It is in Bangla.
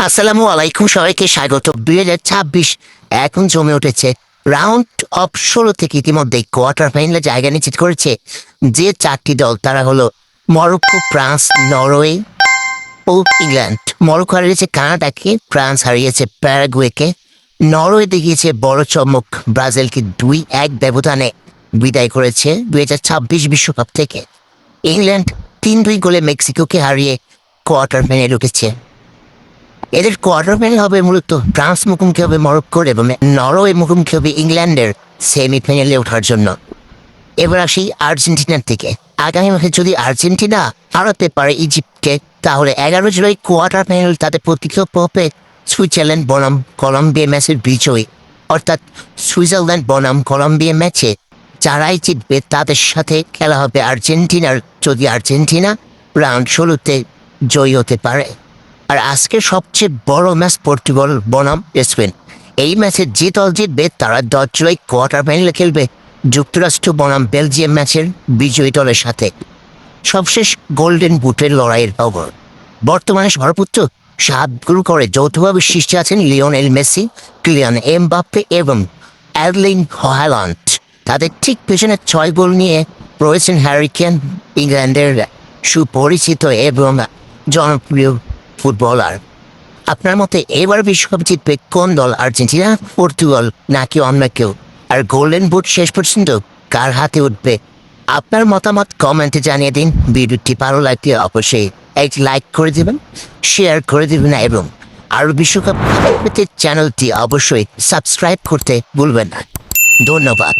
আসসালামু আলাইকুম, সবাইকে স্বাগত। 2026 এখন জমে উঠেছে। রাউন্ড অফ 16 থেকে ইতিমধ্যে কোয়ার্টার ফাইনালে জায়গা নিশ্চিত করেছে যে চারটি দল। তারা হলো মরক্কো, ফ্রান্স, নরওয়ে ও ইংল্যান্ড। মরক্কো হারিয়েছে কানাডাকে, ফ্রান্স হারিয়েছে প্যারাগুয়েকে, নরওয়ে দেখিয়েছে বড় চমক, ব্রাজিলকে 2-1 ব্যবধানে বিদায় করেছে 2026 বিশ্বকাপ থেকে। ইংল্যান্ড 3-2 গোলে মেক্সিকোকে হারিয়ে কোয়ার্টার ফাইনালে ঢুকেছে। এদের কোয়ার্টার ফাইনাল হবে মূলত ফ্রান্স মুখোমুখি হবে মরক্কোর এবং নরওয়ে মুখোমুখি হবে ইংল্যান্ডের সেমিফাইনালে ওঠার জন্য। এবার আসি আর্জেন্টিনার থেকে। আগামী মাসে যদি আর্জেন্টিনা হারাতে পারে ইজিপ্টকে, তাহলে 11 জুলাই কোয়ার্টার ফাইনাল তাদের প্রতিপক্ষ হবে সুইজারল্যান্ড বনাম কলম্বিয়া ম্যাচের বিজয়ী। অর্থাৎ সুইজারল্যান্ড বনাম কলম্বিয়া ম্যাচে যারাই জিতবে তাদের সাথে খেলা হবে আর্জেন্টিনার, যদি আর্জেন্টিনা রাউন্ড 16-তে জয়ী হতে পারে। আর আজকে সবচেয়ে বড় ম্যাচ পর্তুগাল বনাম স্পেন। এই ম্যাচে যে দল জিতবে তারা 10 জুলাই কোয়ার্টার ফাইনালে খেলবে যুক্তরাষ্ট্র বনাম বেলজিয়াম ম্যাচের বিজয়ী দলের সাথে। সবশেষ গোল্ডেন বুটের লড়াইয়ের খবর। বর্তমানে সর্বোচ্চ 7 গোল করে যৌথভাবে শীর্ষে আছেন লিওনেল মেসি, কিলিয়ান এমবাপ্পে এবং এরলিং হাল্যান্ড। তাদের ঠিক পেছনে 6 গোল নিয়ে রয়েছেন হ্যারি কেন, ইংল্যান্ডের সুপরিচিত এবং জনপ্রিয় ফুটবলার। আপনার মতে এবার বিশ্বকাপ জিতবে কোন দল? আর্জেন্টিনা, পর্তুগাল নাকি অন্য কেউ? আর গোল্ডেন বুট শেষ পর্যন্ত কার হাতে উঠবে? আপনার মতামত কমেন্টে জানিয়ে দিন। ভিডিওটি ভালো লাগলে অবশ্যই একটি লাইক করে দেবেন, শেয়ার করে দেবেন এবং আর বিশ্বকাপ পেতে চ্যানেলটি অবশ্যই সাবস্ক্রাইব করতে ভুলবেন না। ধন্যবাদ।